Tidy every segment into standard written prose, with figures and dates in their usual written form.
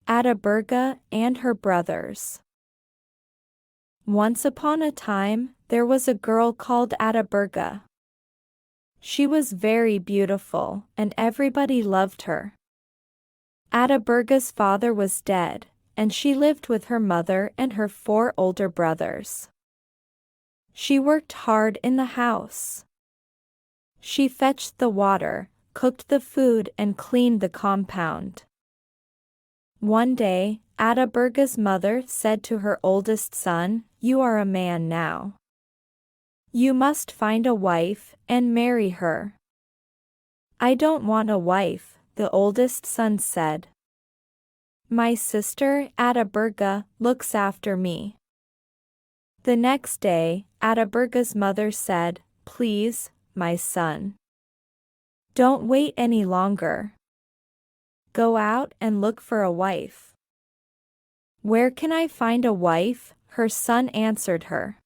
Adiberga and her brothers. Once upon a time, there was a girl called Adiberga. She was very beautiful, and everybody loved her. Adiberga's father was dead, and she lived with her mother and her 4 older brothers. She worked hard in the house. She fetched the water, cooked the food, and cleaned the compound. One day, Adiberga's mother said to her oldest son, "You are a man now. You must find a wife and marry her." "I don't want a wife," the oldest son said. "My sister, Adiberga, looks after me." The next day, Adiberga's mother said, "Please, my son. Don't wait any longer. Go out and look for a wife." "Where can I find a wife?" her son answered her.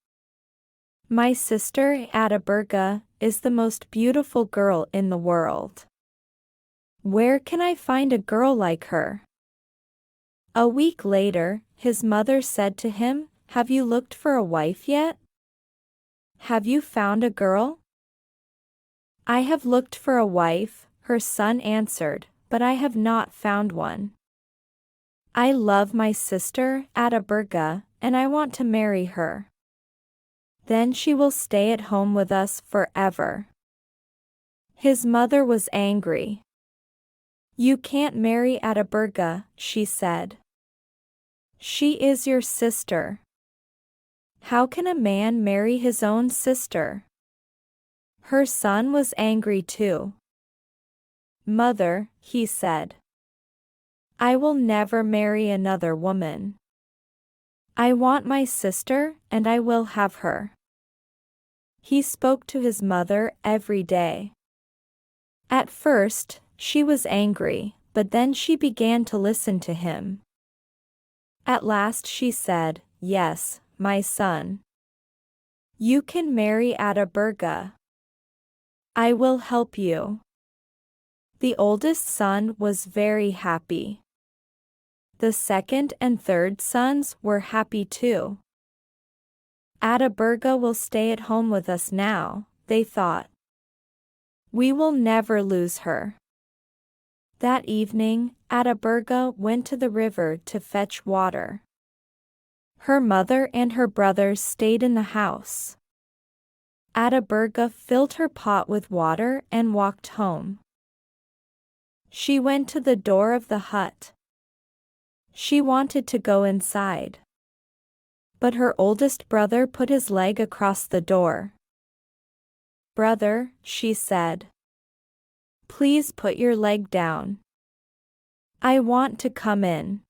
"My sister, Adiberga, is the most beautiful girl in the world. Where can I find a girl like her?" A week later, his mother said to him, "Have you looked for a wife yet? Have you found a girl?" "I have looked for a wife," her son answered, "but I have not found one. I love my sister, Adiberga, and I want to marry her. Then she will stay at home with us forever." His mother was angry. "You can't marry Adiberga," she said. "She is your sister. How can a man marry his own sister?" Her son was angry too. "Mother," he said, "I will never marry another woman. I want my sister, and I will have her." He spoke to his mother every day. At first, she was angry, but then she began to listen to him. At last she said, "Yes, my son. You can marry Adiberga. I will help you." The oldest son was very happy. The second and third sons were happy too. "Adiberga will stay at home with us now," they thought. "We will never lose her." That evening, Adiberga went to the river to fetch water. Her mother and her brothers stayed in the house. Adiberga filled her pot with water and walked home. She went to the door of the hut. She wanted to go inside. But her oldest brother put his leg across the door. "Brother," she said, "please put your leg down. I want to come in."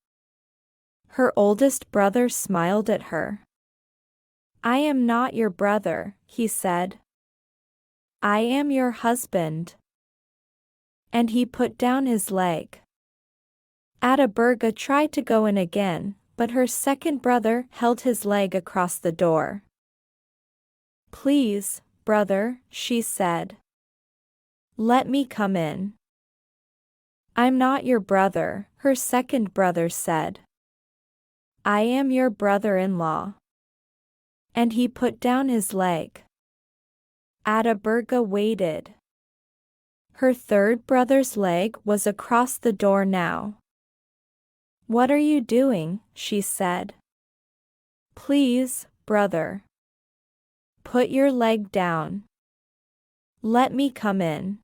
Her oldest brother smiled at her. "I am not your brother," he said. "I am your husband." And he put down his leg. Adiberga tried to go in again, but her second brother held his leg across the door. "Please, brother," she said. "Let me come in." "I'm not your brother," her second brother said. "I am your brother-in-law." And he put down his leg. Adiberga waited. Her third brother's leg was across the door now. "What are you doing?" she said. "Please, brother. Put your leg down. Let me come in."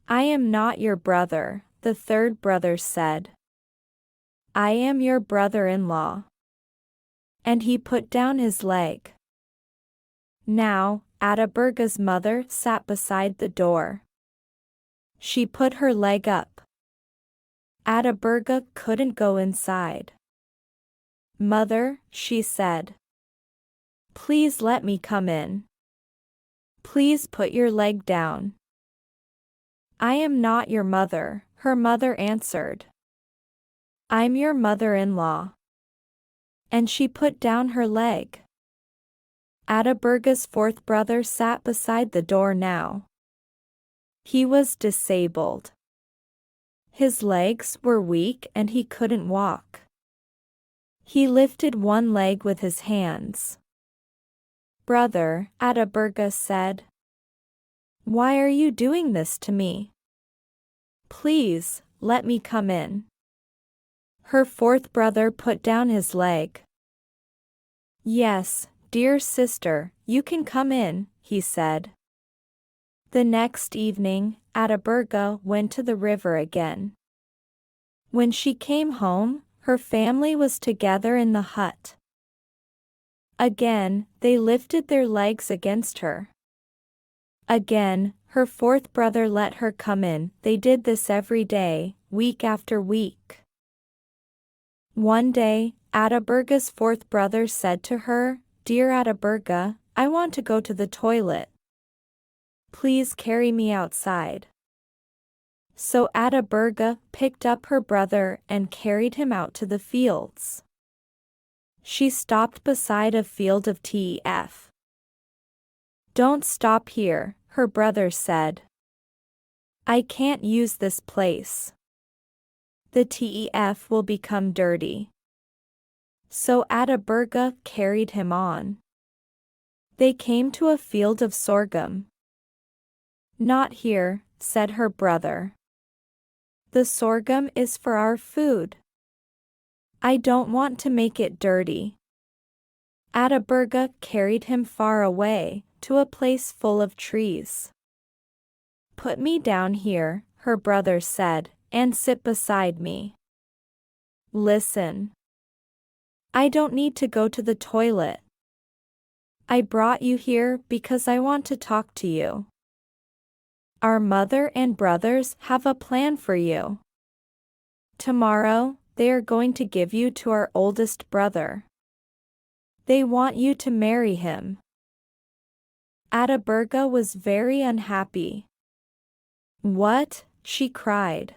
"I am not your brother," the third brother said. "I am your brother-in-law." And he put down his leg. Now, Adiberga's mother sat beside the door. She put her leg up. Adiberga couldn't go inside. "Mother," she said, "please let me come in. Please put your leg down." "I am not your mother," her mother answered. "I'm your mother-in-law." And she put down her leg. Adiberga's fourth brother sat beside the door now. He was disabled. His legs were weak and he couldn't walk. He lifted one leg with his hands. "Brother," Adiberga said, "why are you doing this to me? Please, let me come in." Her fourth brother put down his leg. "Yes, dear sister, you can come in," he said. The next evening, Adiberga went to the river again. When she came home, her family was together in the hut. Again, they lifted their legs against her. Again, her fourth brother let her come in. They did this every day, week after week. One day, Adiberga's fourth brother said to her, "Dear Adiberga, I want to go to the toilet. Please carry me outside." So Adiberga picked up her brother and carried him out to the fields. She stopped beside a field of teff. "Don't stop here," her brother said. "I can't use this place. The teff will become dirty." So Adiberga carried him on. They came to a field of sorghum. "Not here," said her brother. "The sorghum is for our food. I don't want to make it dirty." Adiberga carried him far away, to a place full of trees. "Put me down here," her brother said, "and sit beside me. Listen. I don't need to go to the toilet. I brought you here because I want to talk to you. Our mother and brothers have a plan for you. Tomorrow, they are going to give you to our oldest brother. They want you to marry him." Adiberga was very unhappy. "What?" she cried.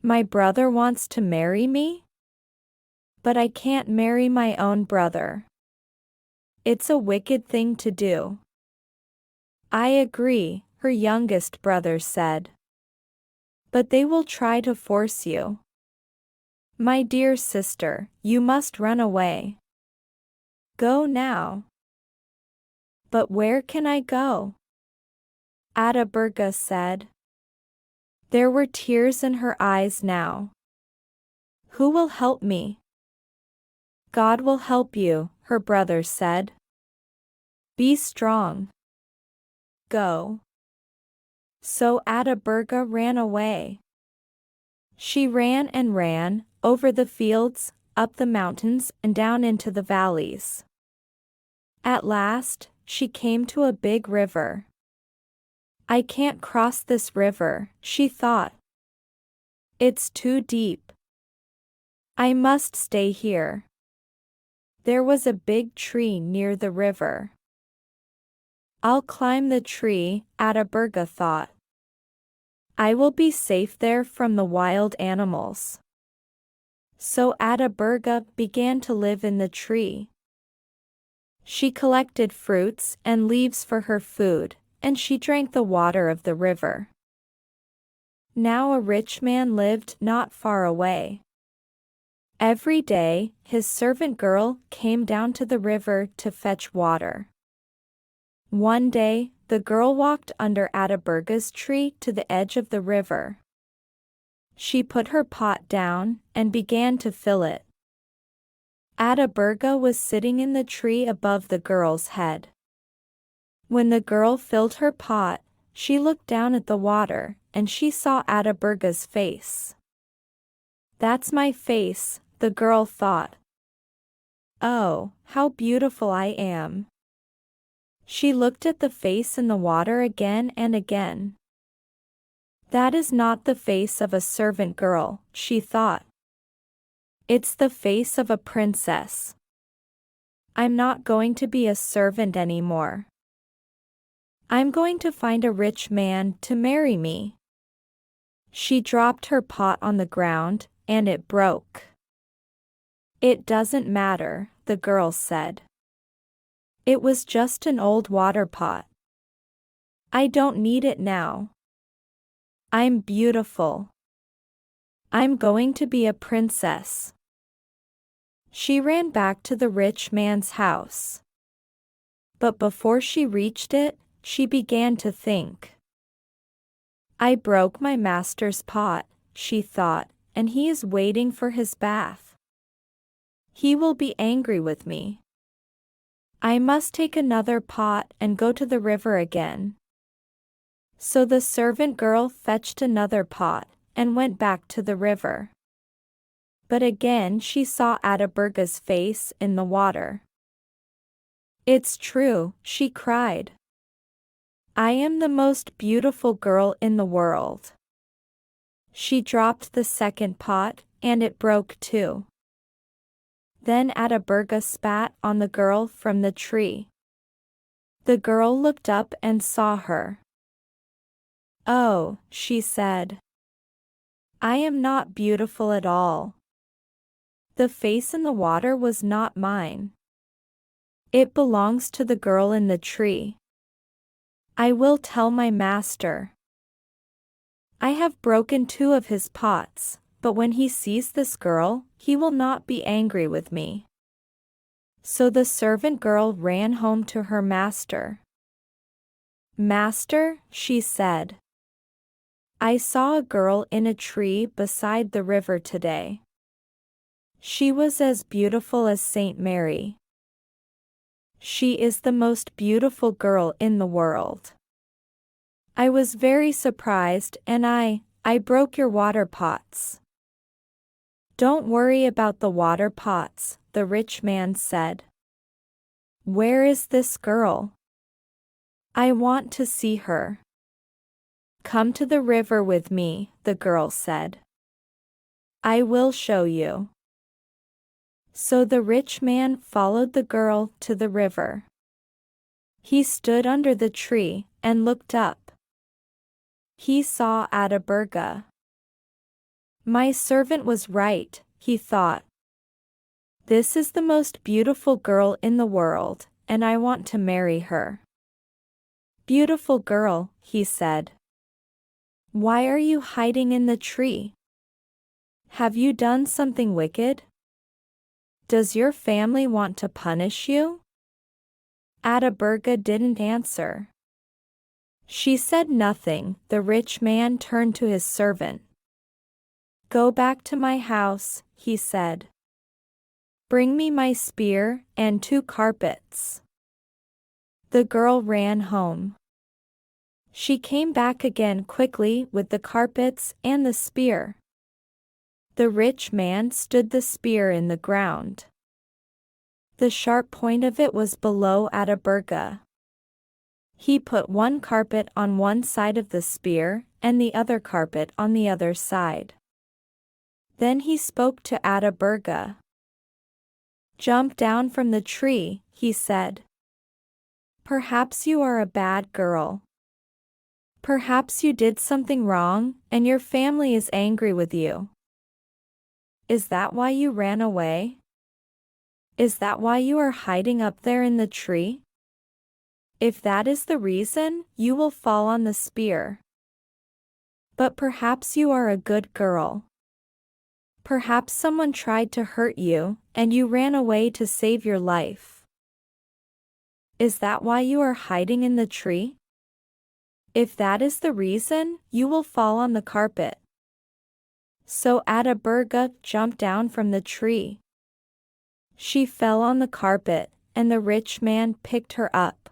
"My brother wants to marry me? But I can't marry my own brother. It's a wicked thing to do." "I agree," her youngest brother said. "But they will try to force you. My dear sister, you must run away. Go now." "But where can I go?" Adiberga said. There were tears in her eyes now. "Who will help me?" "God will help you," her brother said. "Be strong. Go." So Adiberga ran away. She ran and ran, over the fields, up the mountains and down into the valleys. At last, she came to a big river. "I can't cross this river," she thought. "It's too deep. I must stay here." There was a big tree near the river. "I'll climb the tree," Adiberga thought. "I will be safe there from the wild animals." So Adiberga began to live in the tree. She collected fruits and leaves for her food, and she drank the water of the river. Now a rich man lived not far away. Every day, his servant girl came down to the river to fetch water. One day, the girl walked under Adiberga's tree to the edge of the river. She put her pot down and began to fill it. Adiberga was sitting in the tree above the girl's head. When the girl filled her pot, she looked down at the water, and she saw Adiberga's face. "That's my face," the girl thought. "Oh, how beautiful I am." She looked at the face in the water again and again. "That is not the face of a servant girl," she thought. "It's the face of a princess. I'm not going to be a servant anymore. I'm going to find a rich man to marry me." She dropped her pot on the ground, and it broke. "It doesn't matter," the girl said. "It was just an old water pot. I don't need it now. I'm beautiful. I'm going to be a princess. She ran back to the rich man's house. But before she reached it, she began to think. I broke my master's pot, she thought, and he is waiting for his bath. He will be angry with me. I must take another pot and go to the river again. So the servant girl fetched another pot and went back to the river. But again she saw Adiberga's face in the water. It's true, she cried. I am the most beautiful girl in the world. She dropped the second pot, and it broke too. Then Adiberga spat on the girl from the tree. The girl looked up and saw her. Oh, she said. I am not beautiful at all. The face in the water was not mine. It belongs to the girl in the tree. I will tell my master. I have broken 2 of his pots, but when he sees this girl, he will not be angry with me. So the servant girl ran home to her master. Master, she said. I saw a girl in a tree beside the river today. She was as beautiful as Saint Mary. She is the most beautiful girl in the world. I was very surprised and I broke your water pots. Don't worry about the water pots, the rich man said. Where is this girl? I want to see her. Come to the river with me, the girl said. I will show you. So the rich man followed the girl to the river. He stood under the tree and looked up. He saw Adiberga. My servant was right, he thought. This is the most beautiful girl in the world, and I want to marry her. Beautiful girl, he said. Why are you hiding in the tree? Have you done something wicked? Does your family want to punish you? Adiberga didn't answer. She said nothing. The rich man turned to his servant. Go back to my house, he said. Bring me my spear and 2 carpets. The girl ran home. She came back again quickly with the carpets and the spear. The rich man stood the spear in the ground. The sharp point of it was below Adiberga. He put 1 carpet on one side of the spear and the other carpet on the other side. Then he spoke to Adiberga. Jump down from the tree, he said. Perhaps you are a bad girl. Perhaps you did something wrong, and your family is angry with you. Is that why you ran away? Is that why you are hiding up there in the tree? If that is the reason, you will fall on the spear. But perhaps you are a good girl. Perhaps someone tried to hurt you, and you ran away to save your life. Is that why you are hiding in the tree? If that is the reason, you will fall on the carpet. So Adiberga jumped down from the tree. She fell on the carpet, and the rich man picked her up.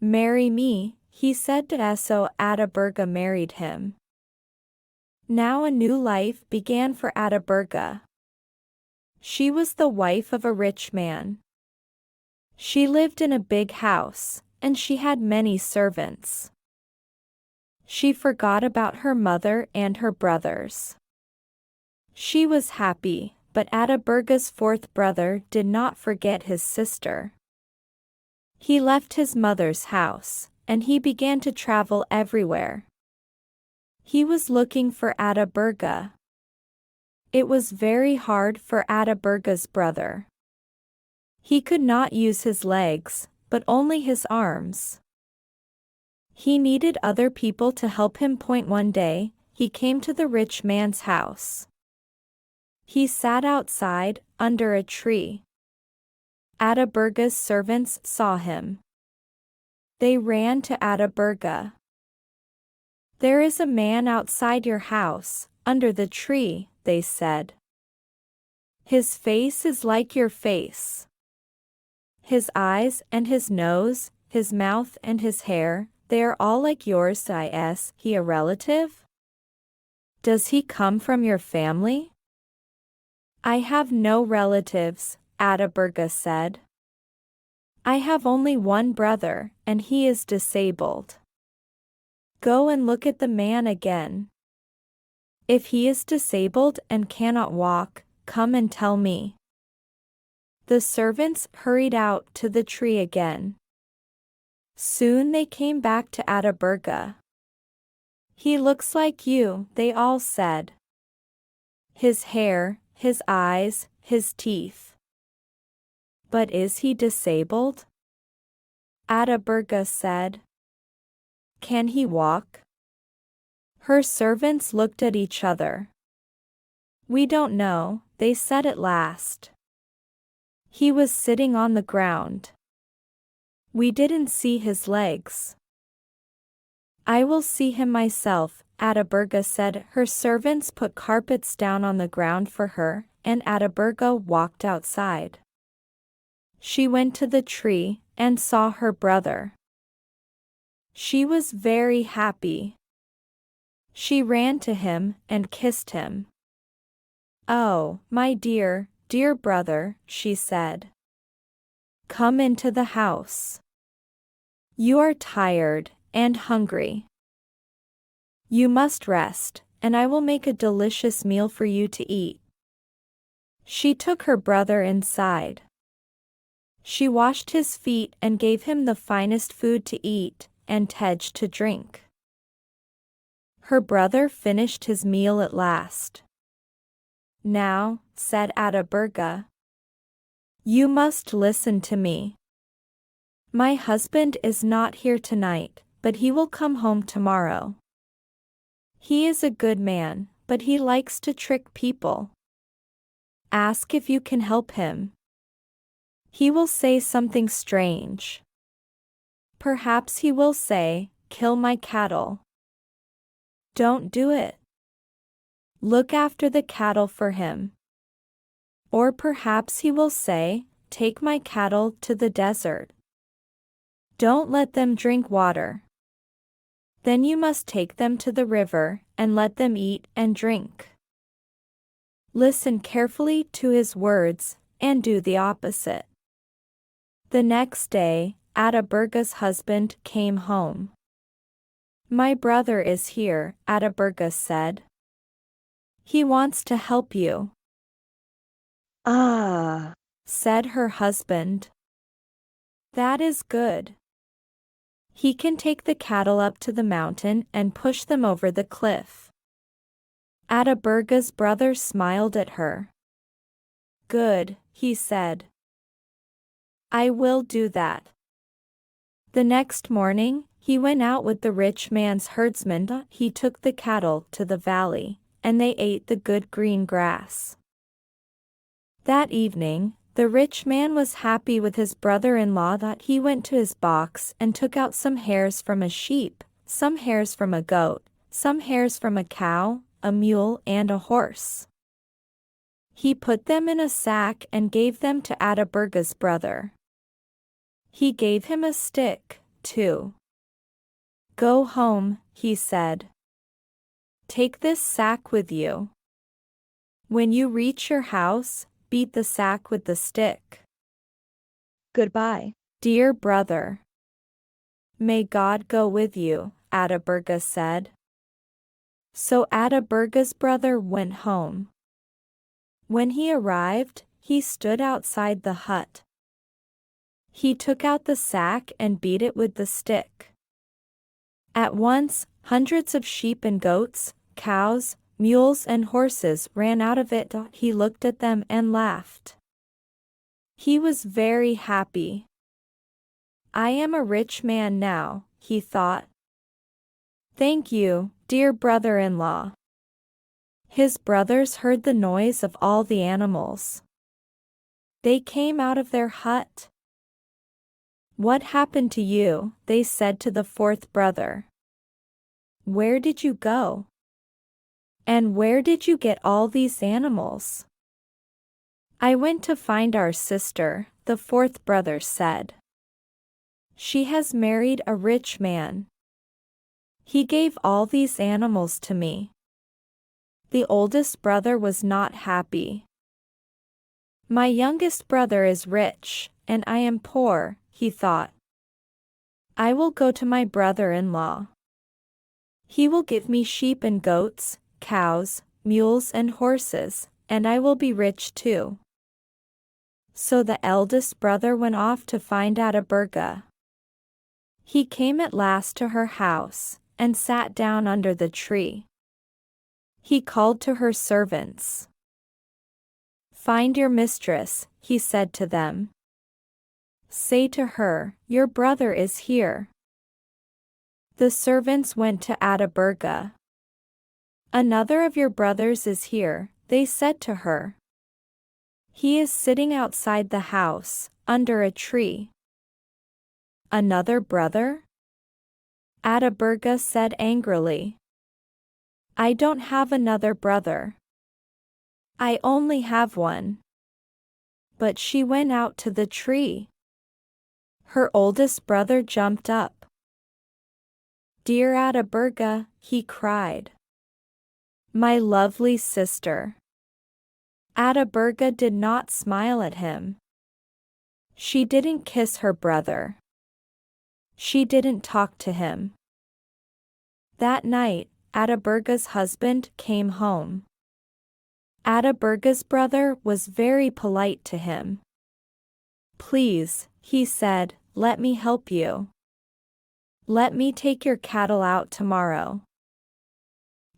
Marry me, he said to her, so Adiberga married him. Now a new life began for Adiberga. She was the wife of a rich man. She lived in a big house, and she had many servants. She forgot about her mother and her brothers. She was happy, but Adiberga's 4th brother did not forget his sister. He left his mother's house, and he began to travel everywhere. He was looking for Adiberga. It was very hard for Adiberga's brother. He could not use his legs, but only his arms. He needed other people to help him point. One day, he came to the rich man's house. He sat outside, under a tree. Adiberga's servants saw him. They ran to Adiberga. "There is a man outside your house, under the tree," they said. "His face is like your face. His eyes and his nose, his mouth and his hair, they are all like yours. Is he a relative? Does he come from your family?" "I have no relatives," Adiberga said. "I have only one brother, and he is disabled. Go and look at the man again. If he is disabled and cannot walk, come and tell me." The servants hurried out to the tree again. Soon they came back to Adiberga. "He looks like you," they all said. "His hair, his eyes, his teeth. But is he disabled?" Adiberga said. "Can he walk?" Her servants looked at each other. "We don't know," they said at last. "He was sitting on the ground. We didn't see his legs." "I will see him myself," Adiberga said. Her servants put carpets down on the ground for her, and Adiberga walked outside. She went to the tree, and saw her brother. She was very happy. She ran to him, and kissed him. "Oh, my dear, dear brother," she said. "Come into the house. You are tired, and hungry. You must rest, and I will make a delicious meal for you to eat." She took her brother inside. She washed his feet and gave him the finest food to eat, and tej to drink. Her brother finished his meal at last. "Now," said Adiberga, "you must listen to me. My husband is not here tonight, but he will come home tomorrow. He is a good man, but he likes to trick people. Ask if you can help him. He will say something strange. Perhaps he will say, 'Kill my cattle.' Don't do it. Look after the cattle for him. Or perhaps he will say, 'Take my cattle to the desert. Don't let them drink water. Then you must take them to the river, and let them eat and drink.' Listen carefully to his words, and do the opposite." The next day, Adiberga's husband came home. "My brother is here," Adiberga said. "He wants to help you." "Ah," said her husband. "That is good. He can take the cattle up to the mountain and push them over the cliff." Adiberga's brother smiled at her. "Good," he said. "I will do that." The next morning, he went out with the rich man's herdsman. He took the cattle to the valley, and they ate the good green grass. That evening, the rich man was happy with his brother-in-law. He went to his box and took out some hairs from a sheep, some hairs from a goat, some hairs from a cow, a mule and a horse. He put them in a sack and gave them to Adiberga's brother. He gave him a stick, too. "Go home," he said. "Take this sack with you. When you reach your house, beat the sack with the stick. Goodbye, dear brother." "May God go with you," Adiberga said. So Adiberga's brother went home. When he arrived, he stood outside the hut. He took out the sack and beat it with the stick. At once, hundreds of sheep and goats, cows, mules and horses ran out of it. He looked at them and laughed. He was very happy. "I am a rich man now," he thought. "Thank you, Dear brother-in-law. His brothers heard the noise of all the animals. They came out of their hut. What happened to you? They said to the fourth brother. Where did you go? And where did you get all these animals? I went to find our sister, the fourth brother said. She has married a rich man. He gave all these animals to me. The oldest brother was not happy. My youngest brother is rich, and I am poor, he thought. I will go to my brother-in-law. He will give me sheep and goats, cows, mules and horses, and I will be rich too. So the eldest brother went off to find Adiberga. He came at last to her house, and sat down under the tree. He called to her servants. Find your mistress, he said to them. Say to her, your brother is here. The servants went to Adiberga. Another of your brothers is here, they said to her. He is sitting outside the house, under a tree. Another brother? Adiberga said angrily. I don't have another brother. I only have one. But she went out to the tree. Her oldest brother jumped up. Dear Adiberga, he cried. My lovely sister. Adiberga did not smile at him. She didn't kiss her brother. She didn't talk to him. That night, Adiberga's husband came home. Adiberga's brother was very polite to him. Please, he said, let me help you. Let me take your cattle out tomorrow.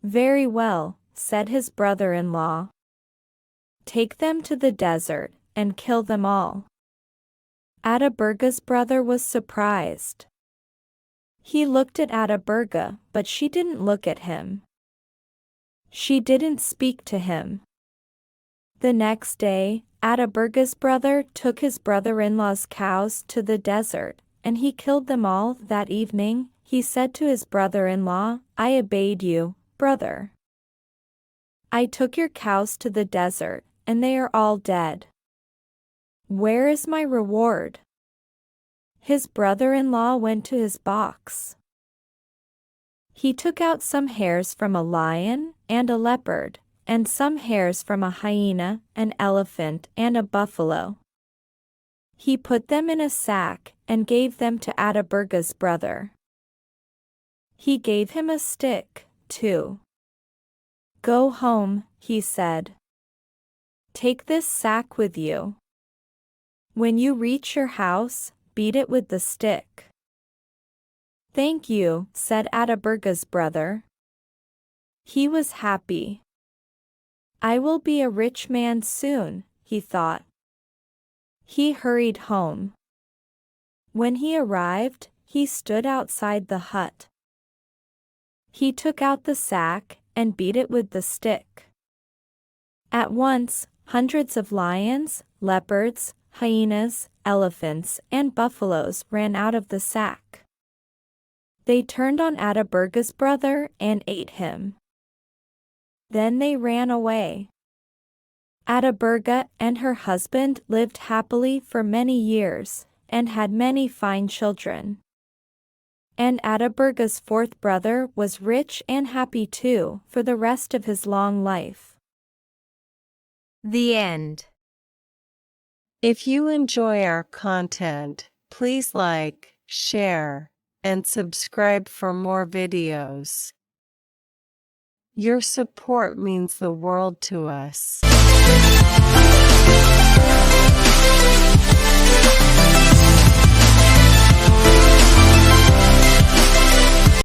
Very well, said his brother-in-law. Take them to the desert, and kill them all. Adiberga's brother was surprised. He looked at Adiberga, but she didn't look at him. She didn't speak to him. The next day, Adiberga's brother took his brother-in-law's cows to the desert, and he killed them all. That evening, he said to his brother-in-law, I obeyed you, brother. I took your cows to the desert, and they are all dead. Where is my reward? His brother-in-law went to his box. He took out some hairs from a lion and a leopard, and some hairs from a hyena, an elephant, and a buffalo. He put them in a sack and gave them to Adiberga's brother. He gave him a stick, too. Go home, he said. Take this sack with you. When you reach your house, beat it with the stick. Thank you, said Adiberga's brother. He was happy. I will be a rich man soon, he thought. He hurried home. When he arrived, he stood outside the hut. He took out the sack and beat it with the stick. At once, hundreds of lions, leopards, hyenas, elephants, and buffaloes ran out of the sack. They turned on Adiberga's brother and ate him. Then they ran away. Adiberga and her husband lived happily for many years, and had many fine children. And Adiberga's fourth brother was rich and happy too for the rest of his long life. The end. If you enjoy our content, please like, share, and subscribe for more videos. Your support means the world to us.